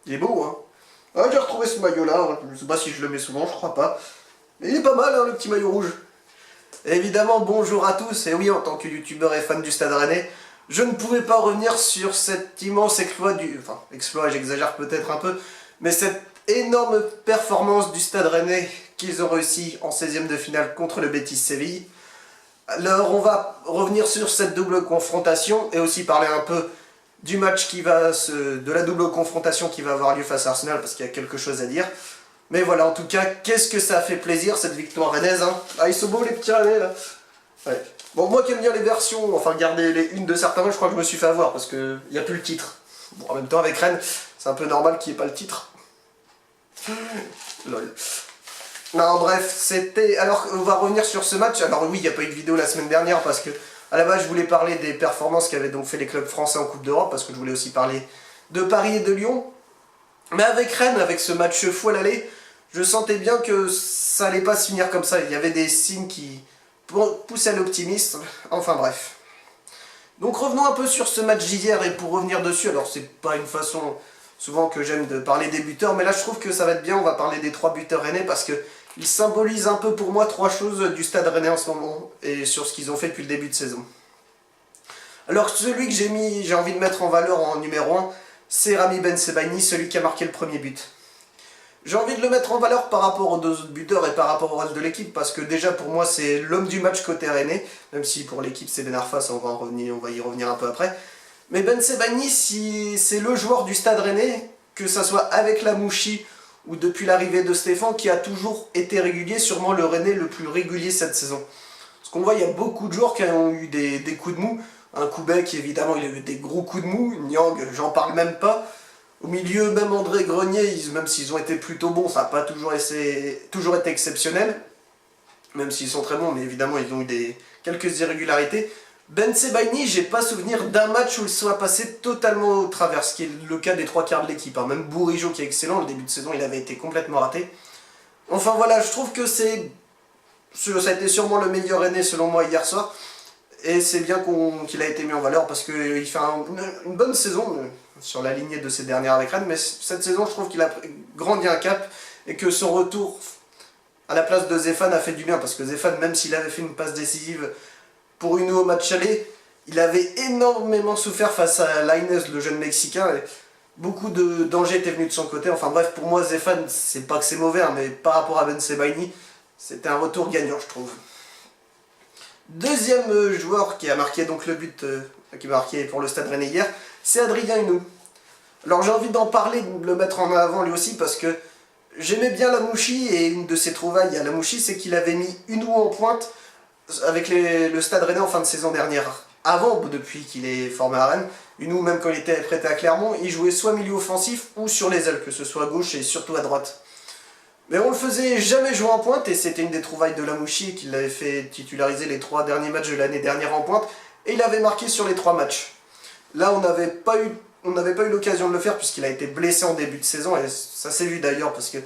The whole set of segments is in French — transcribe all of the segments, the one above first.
Il est beau, hein. Ah, j'ai retrouvé ce maillot-là, je sais pas si je le mets souvent, je crois pas. Mais il est pas mal, hein, le petit maillot rouge. Et évidemment, bonjour à tous, et oui, en tant que youtubeur et fan du Stade Rennais, je ne pouvais pas revenir sur cet immense exploit Enfin, exploit, j'exagère peut-être un peu, mais cette énorme performance du Stade Rennais qu'ils ont réussi en 16e de finale contre le Betis Séville. Alors, on va revenir sur cette double confrontation, et aussi parler un peu du match de la double confrontation qui va avoir lieu face à Arsenal, parce qu'il y a quelque chose à dire. Mais voilà, en tout cas, qu'est-ce que ça a fait plaisir cette victoire rennaise, hein. Ah, ils sont beaux les petits Rennais là. Ouais. Bon, moi qui aime bien les versions, enfin garder les unes de certains matchs, je crois que je me suis fait avoir parce que il n'y a plus le titre. Bon, en même temps, avec Rennes, c'est un peu normal qu'il n'y ait pas le titre. Lol. Non, bref, c'était. Alors, on va revenir sur ce match. Alors, oui, il n'y a pas eu de vidéo la semaine dernière parce que, à la base, je voulais parler des performances qu'avaient donc fait les clubs français en Coupe d'Europe parce que je voulais aussi parler de Paris et de Lyon. Mais avec Rennes, avec ce match fou à l'aller, je sentais bien que ça allait pas se finir comme ça. Il y avait des signes qui poussaient à l'optimisme. Enfin bref. Donc revenons un peu sur ce match d'hier et pour revenir dessus, alors c'est pas une façon souvent que j'aime de parler des buteurs, mais là je trouve que ça va être bien, on va parler des 3 buteurs rennais parce que ils symbolisent un peu pour moi 3 choses du Stade Rennais en ce moment et sur ce qu'ils ont fait depuis le début de saison. Alors celui que j'ai envie de mettre en valeur en numéro 1, c'est Ramy Bensebaini, celui qui a marqué le premier but. J'ai envie de le mettre en valeur par rapport aux 2 autres buteurs et par rapport au reste de l'équipe, parce que déjà pour moi c'est l'homme du match côté rennais, même si pour l'équipe c'est Ben Arfa, ça on va y revenir un peu après. Mais Bensebaini, si c'est le joueur du Stade Rennais, que ça soit avec la Mouchi ou depuis l'arrivée de Stéphane, qui a toujours été régulier, sûrement le Rennais le plus régulier cette saison. Parce qu'on voit, il y a beaucoup de joueurs qui ont eu des coups de mou. Un Koubek, évidemment, il a eu des gros coups de mou. Niang, j'en parle même pas. Au milieu, même André Grenier, même s'ils ont été plutôt bons, ça n'a pas toujours été exceptionnel. Même s'ils sont très bons, mais évidemment, ils ont eu quelques irrégularités. Bensebaini, j'ai pas souvenir d'un match où il soit passé totalement au travers, ce qui est le cas des 3 quarts de l'équipe. Hein. Même Bourigeaud, qui est excellent, le début de saison, il avait été complètement raté. Enfin voilà, je trouve que ça a été sûrement le meilleur Rennais selon moi hier soir. Et c'est bien qu'il a été mis en valeur parce qu'il fait une bonne saison sur la lignée de ses dernières avec Rennes. Mais cette saison, je trouve qu'il a grandi un cap et que son retour à la place de Zéphane a fait du bien. Parce que Zéphane, même s'il avait fait une passe décisive pour une au match aller, il avait énormément souffert face à Lainez, le jeune Mexicain. Et beaucoup de dangers étaient venus de son côté. Enfin bref, pour moi, Zéphane, c'est pas que c'est mauvais, hein, mais par rapport à Bensebaini, c'était un retour gagnant, je trouve. Deuxième joueur qui a marqué donc le but qui a marqué pour le Stade Rennais hier, c'est Adrien Hunou. Alors j'ai envie d'en parler, de le mettre en avant lui aussi parce que j'aimais bien Lamouchi et une de ses trouvailles à Lamouchi, c'est qu'il avait mis Hunou en pointe avec le Stade Rennais en fin de saison dernière. Avant, depuis qu'il est formé à Rennes, Hunou, même quand il était prêté à Clermont, il jouait soit milieu offensif ou sur les ailes, que ce soit à gauche et surtout à droite. Mais on le faisait jamais jouer en pointe et c'était une des trouvailles de Lamouchi qui l'avait fait titulariser les 3 derniers matchs de l'année dernière en pointe et il avait marqué sur les 3 matchs. Là on n'avait pas eu l'occasion de le faire puisqu'il a été blessé en début de saison et ça s'est vu d'ailleurs parce que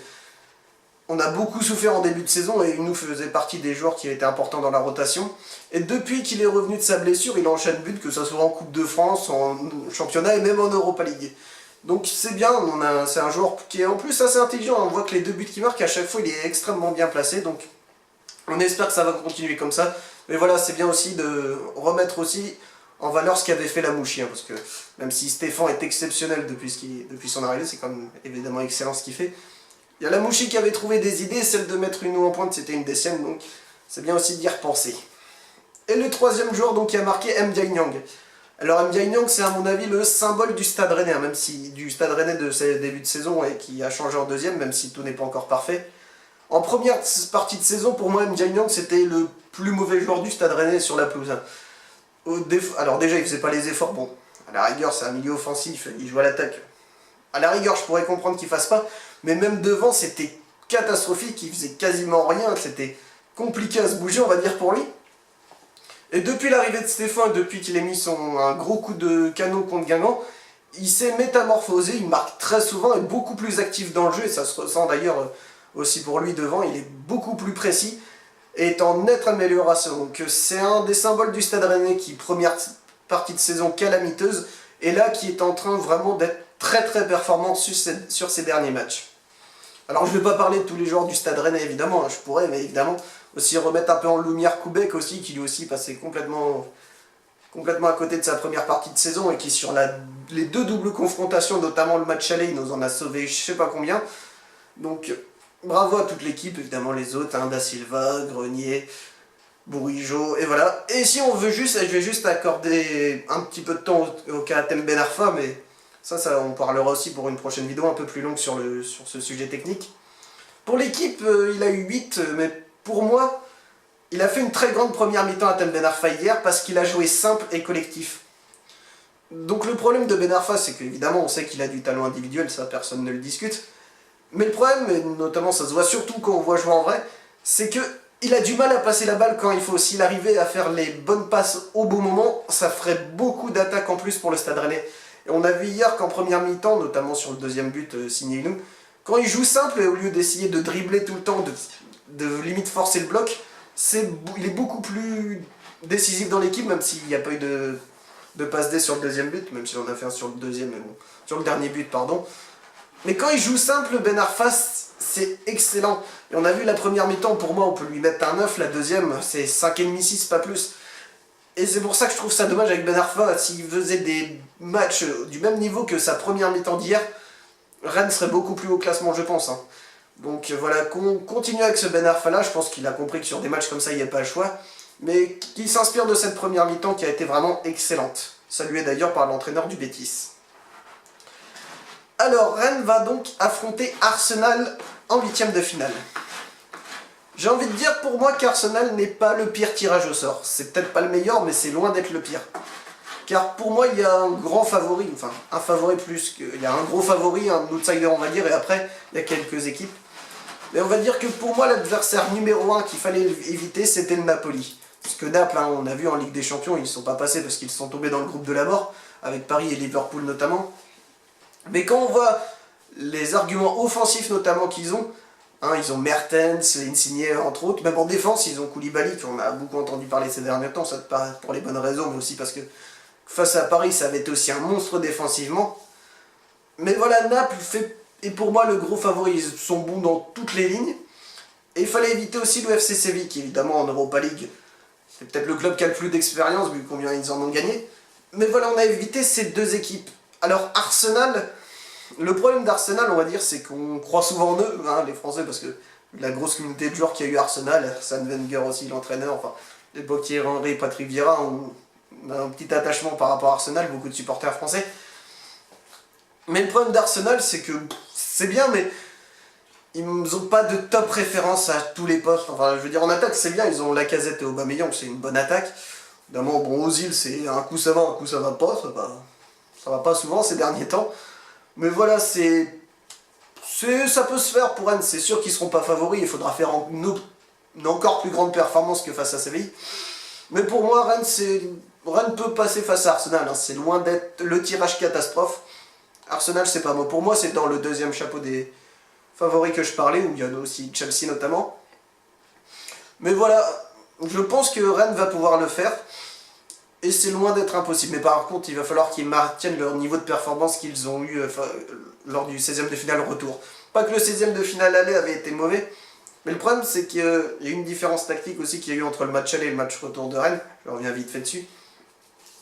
on a beaucoup souffert en début de saison et il nous faisait partie des joueurs qui étaient importants dans la rotation. Et depuis qu'il est revenu de sa blessure, il enchaîne buts, que ce soit en Coupe de France, en championnat et même en Europa League. Donc c'est bien, c'est un joueur qui est en plus assez intelligent, on voit que les 2 buts qu'il marque, à chaque fois il est extrêmement bien placé, donc on espère que ça va continuer comme ça. Mais voilà, c'est bien aussi de remettre aussi en valeur ce qu'avait fait Lamouchi, hein, parce que même si Stéphane est exceptionnel depuis son arrivée, c'est quand même évidemment excellent ce qu'il fait. Il y a Lamouchi qui avait trouvé des idées, celle de mettre Hunou en pointe c'était une des siennes, donc c'est bien aussi d'y repenser. Et le 3e joueur donc qui a marqué M'Diaye Niang. Alors M'Diaye Niang, c'est à mon avis le symbole du Stade Rennais, hein, même si du Stade Rennais de ses débuts de saison et qui a changé en 2e, même si tout n'est pas encore parfait. En première partie de saison, pour moi, M'Diaye Niang, c'était le plus mauvais joueur du Stade Rennais sur la pelouse. Alors déjà, il faisait pas les efforts, bon, à la rigueur, c'est un milieu offensif, il joue à l'attaque. À la rigueur, je pourrais comprendre qu'il fasse pas, mais même devant, c'était catastrophique, il faisait quasiment rien, c'était compliqué à se bouger, on va dire, pour lui. Et depuis l'arrivée de Stéphane, depuis qu'il a mis un gros coup de canon contre Guingamp, il s'est métamorphosé, il marque très souvent et beaucoup plus actif dans le jeu, et ça se ressent d'ailleurs aussi pour lui devant, il est beaucoup plus précis et est en nette amélioration. Donc c'est un des symboles du Stade Rennais qui, première partie de saison calamiteuse, et là qui est en train vraiment d'être très très performante sur ces derniers matchs. Alors je ne vais pas parler de tous les joueurs du Stade Rennais évidemment, hein, je pourrais, mais évidemment aussi remettre un peu en lumière Koubek aussi, qui lui aussi passait complètement à côté de sa première partie de saison et qui sur les deux doubles confrontations, notamment le match aller, il nous en a sauvé je sais pas combien. Donc bravo à toute l'équipe, évidemment les autres, hein, Da Silva, Grenier, Bourigeaud, et voilà. Et si on veut juste, je vais juste accorder un petit peu de temps au Khatem Ben Arfa, mais ça on parlera aussi pour une prochaine vidéo un peu plus longue sur ce sujet technique. Pour l'équipe, il a eu 8, mais pour moi, il a fait une très grande première mi-temps à Khatem Ben Arfa hier parce qu'il a joué simple et collectif. Donc le problème de Ben Arfa, c'est qu'évidemment on sait qu'il a du talent individuel, ça personne ne le discute. Mais le problème, et notamment ça se voit surtout quand on voit jouer en vrai, c'est que il a du mal à passer la balle quand il faut. S'il arrivait à faire les bonnes passes au bon moment, ça ferait beaucoup d'attaques en plus pour le Stade Rennais. Et on a vu hier qu'en première mi-temps, notamment sur le deuxième but signé nous, quand il joue simple et au lieu d'essayer de dribbler tout le temps, de limite forcer le bloc, il est beaucoup plus décisif dans l'équipe, même s'il n'y a pas eu de passe D sur le deuxième but, même si on a fait un sur le deuxième, mais bon, sur le dernier but, pardon. Mais quand il joue simple, Ben Arfa, c'est excellent. Et on a vu la première mi-temps, pour moi, on peut lui mettre un 9, la deuxième, c'est 5,5, 6, pas plus. Et c'est pour ça que je trouve ça dommage avec Ben Arfa. S'il faisait des matchs du même niveau que sa première mi-temps d'hier, Rennes serait beaucoup plus haut classement, je pense. Hein. Donc voilà, qu'on continue avec ce Ben Arfa là, je pense qu'il a compris que sur des matchs comme ça, il n'y a pas le choix. Mais qu'il s'inspire de cette première mi-temps qui a été vraiment excellente. Salué d'ailleurs par l'entraîneur du Betis. Alors, Rennes va donc affronter Arsenal en 8ème de finale. J'ai envie de dire pour moi qu'Arsenal n'est pas le pire tirage au sort. C'est peut-être pas le meilleur, mais c'est loin d'être le pire. Car pour moi, il y a un grand favori, enfin un favori plus que... Il y a un gros favori, un outsider on va dire, et après, il y a quelques équipes. Mais on va dire que pour moi, l'adversaire numéro 1 qu'il fallait éviter, c'était le Napoli. Parce que Naples, hein, on a vu en Ligue des Champions, ils ne sont pas passés parce qu'ils sont tombés dans le groupe de la mort, avec Paris et Liverpool notamment. Mais quand on voit les arguments offensifs notamment qu'ils ont, hein, ils ont Mertens, Insigne entre autres, même en défense ils ont Koulibaly qu'on a beaucoup entendu parler ces derniers temps, ça pour les bonnes raisons, mais aussi parce que face à Paris ça avait été aussi un monstre défensivement. Mais voilà, Naples est pour moi le gros favori, ils sont bons dans toutes les lignes. Et il fallait éviter aussi le FC Séville qui évidemment en Europa League, c'est peut-être le club qui a le plus d'expérience vu combien ils en ont gagné. Mais voilà, on a évité ces deux équipes. Alors Arsenal, le problème d'Arsenal, on va dire, c'est qu'on croit souvent en eux, hein, les Français, parce que la grosse communauté de joueurs qu'il y a eu Arsenal, Arsène Wenger aussi, l'entraîneur, enfin, l'époque Thierry Henry, Patrick Vieira, on a un petit attachement par rapport à Arsenal, beaucoup de supporters français. Mais le problème d'Arsenal, c'est que c'est bien, mais ils n'ont pas de top référence à tous les postes. Enfin, je veux dire, en attaque, c'est bien, ils ont Lacazette et Aubameyang, c'est une bonne attaque. Évidemment, bon, Ozil, c'est un coup ça va pas, ça va pas souvent ces derniers temps. Mais voilà, ça peut se faire pour Rennes, c'est sûr qu'ils seront pas favoris, il faudra faire une encore plus grande performance que face à Séville. Mais pour moi, Rennes peut passer face à Arsenal, hein. C'est loin d'être le tirage catastrophe. Arsenal, c'est pas moi. Pour moi, c'est dans le deuxième chapeau des favoris que je parlais, où il y en a aussi Chelsea notamment. Mais voilà, je pense que Rennes va pouvoir le faire. Et c'est loin d'être impossible. Mais par contre, il va falloir qu'ils maintiennent leur niveau de performance qu'ils ont eu lors du 16e de finale retour. Pas que le 16e de finale aller avait été mauvais, mais le problème c'est qu'il y a une différence tactique aussi qu'il y a eu entre le match aller et le match retour de Rennes. Je reviens vite fait dessus.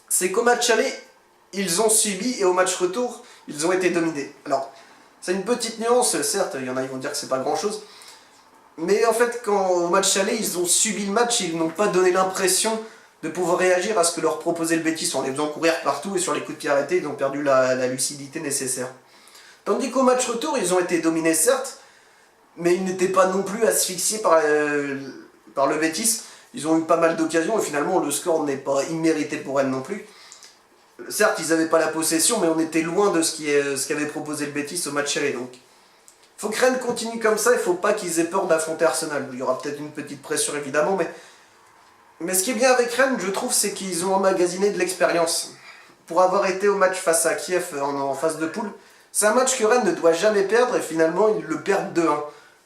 C'est qu'au match aller, ils ont subi et au match retour, ils ont été dominés. Alors, c'est une petite nuance, certes, il y en a qui vont dire que c'est pas grand chose. Mais en fait, quand au match aller, ils ont subi le match, ils n'ont pas donné l'impression de pouvoir réagir à ce que leur proposait le Betis en les faisant courir partout et sur les coups de pied arrêtés, ils ont perdu la lucidité nécessaire. Tandis qu'au match retour, ils ont été dominés certes, mais ils n'étaient pas non plus asphyxiés par le Betis. Ils ont eu pas mal d'occasions et finalement le score n'est pas immérité pour Rennes non plus. Certes, ils n'avaient pas la possession, mais on était loin de ce qu'avait proposé le Betis au match aller. Donc, il faut que Rennes continue comme ça, il ne faut pas qu'ils aient peur d'affronter Arsenal. Il y aura peut-être une petite pression évidemment, mais ce qui est bien avec Rennes, je trouve, c'est qu'ils ont emmagasiné de l'expérience. Pour avoir été au match face à Kiev en phase de poule, c'est un match que Rennes ne doit jamais perdre et finalement ils le perdent 2-1.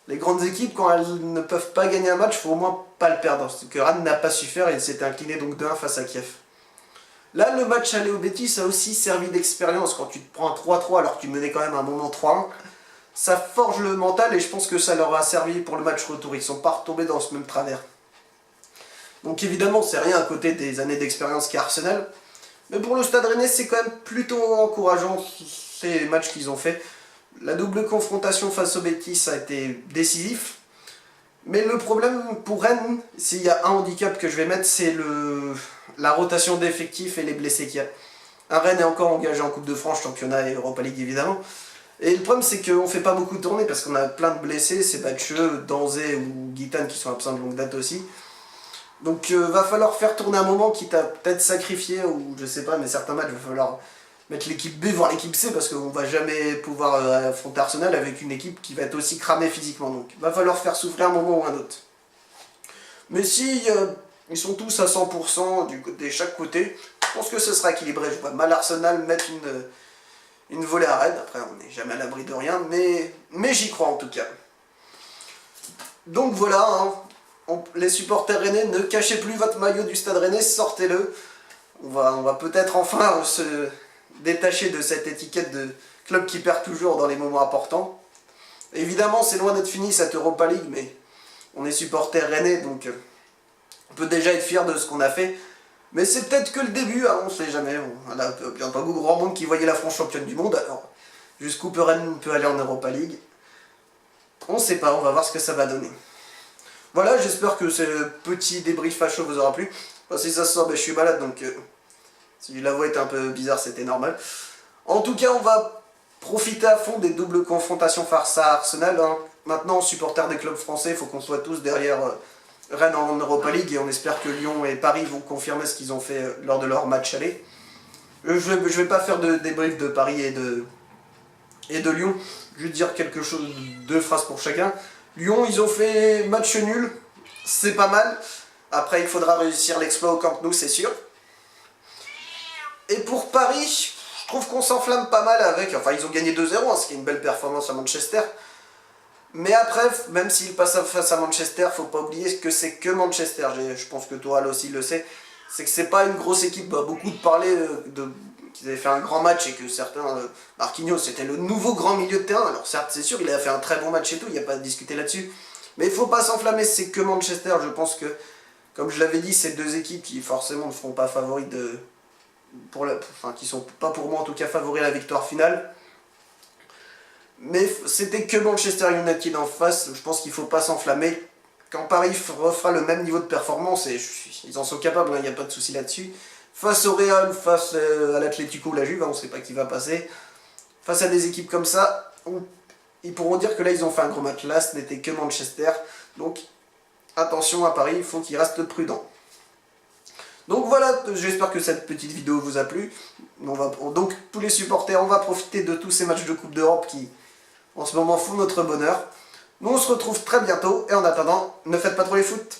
Les grandes équipes, quand elles ne peuvent pas gagner un match, il faut au moins pas le perdre. Ce que Rennes n'a pas su faire et il s'est incliné donc 2-1 face à Kiev. Là, le match aller au Betis a aussi servi d'expérience. Quand tu te prends un 3-3 alors que tu menais quand même un moment 3-1, ça forge le mental et je pense que ça leur a servi pour le match retour. Ils sont pas retombés dans ce même travers. Donc évidemment, c'est rien à côté des années d'expérience qu'a Arsenal. Mais pour le Stade Rennais, c'est quand même plutôt encourageant ces matchs qu'ils ont fait. La double confrontation face au Betis a été décisif. Mais le problème pour Rennes, s'il y a un handicap que je vais mettre, c'est la rotation d'effectifs et les blessés qu'il y a. Un Rennes est encore engagé en Coupe de France, championnat et Europa League évidemment. Et le problème c'est qu'on fait pas beaucoup tourner parce qu'on a plein de blessés, c'est Batcheux, Danzé ou Guitane qui sont absents de longue date aussi. Donc va falloir faire tourner un moment qui t'a peut-être sacrifié ou je sais pas, mais certains matchs va falloir mettre l'équipe B voire l'équipe C parce qu'on va jamais pouvoir affronter Arsenal avec une équipe qui va être aussi cramée physiquement. Donc va falloir faire souffrir un moment ou un autre. Mais si ils sont tous à 100% de chaque côté, je pense que ce sera équilibré. Je vois mal Arsenal mettre une volée à Rennes. Après on n'est jamais à l'abri de rien, mais j'y crois en tout cas. Donc voilà, hein. Les supporters rennais, ne cachez plus votre maillot du Stade Rennais, sortez-le. On va peut-être enfin se détacher de cette étiquette de club qui perd toujours dans les moments importants. Évidemment, c'est loin d'être fini cette Europa League, mais on est supporters rennais, donc on peut déjà être fier de ce qu'on a fait. Mais c'est peut-être que le début, hein, on sait jamais. On a bien pas grand monde qui voyait la France championne du monde, alors jusqu'où Rennes peut aller en Europa League. On sait pas, on va voir ce que ça va donner. Voilà, j'espère que ce petit débrief facho vous aura plu. Enfin, si ça se sort, je suis malade, donc si la voix était un peu bizarre, c'était normal. En tout cas, on va profiter à fond des doubles confrontations face à Arsenal. Hein. Maintenant, supporters des clubs français, il faut qu'on soit tous derrière Rennes en Europa League et on espère que Lyon et Paris vont confirmer ce qu'ils ont fait lors de leur match aller. Je vais pas faire de débrief de Paris et de Lyon. Je vais dire quelque chose, 2 phrases pour chacun. Lyon, ils ont fait match nul, c'est pas mal. Après, il faudra réussir l'exploit au Camp Nou, c'est sûr. Et pour Paris, je trouve qu'on s'enflamme pas mal avec... Enfin, ils ont gagné 2-0, hein, ce qui est une belle performance à Manchester. Mais après, même s'ils passent face à Manchester, faut pas oublier que c'est que Manchester. Je pense que Toral aussi le sait. C'est que c'est pas une grosse équipe. Beaucoup de parler qu'ils avaient fait un grand match et que certains... Marquinhos, c'était le nouveau grand milieu de terrain. Alors certes, c'est sûr, il a fait un très bon match et tout, il n'y a pas à discuter là-dessus. Mais il faut pas s'enflammer, c'est que Manchester. Je pense que, comme je l'avais dit, c'est 2 équipes qui forcément ne seront pas favoris qui sont pas pour moi en tout cas favoris à la victoire finale. Mais c'était que Manchester United en face, je pense qu'il faut pas s'enflammer. Quand Paris refera le même niveau de performance, et ils en sont capables, il n'y a pas de souci là-dessus, face au Real, face à l'Atlético ou la Juve, on ne sait pas qui va passer, face à des équipes comme ça, ils pourront dire que là ils ont fait un gros match. Là ce n'était que Manchester, donc attention à Paris, il faut qu'ils restent prudents. Donc voilà, j'espère que cette petite vidéo vous a plu. Donc tous les supporters, on va profiter de tous ces matchs de Coupe d'Europe qui en ce moment font notre bonheur. Nous on se retrouve très bientôt et en attendant, ne faites pas trop les foot.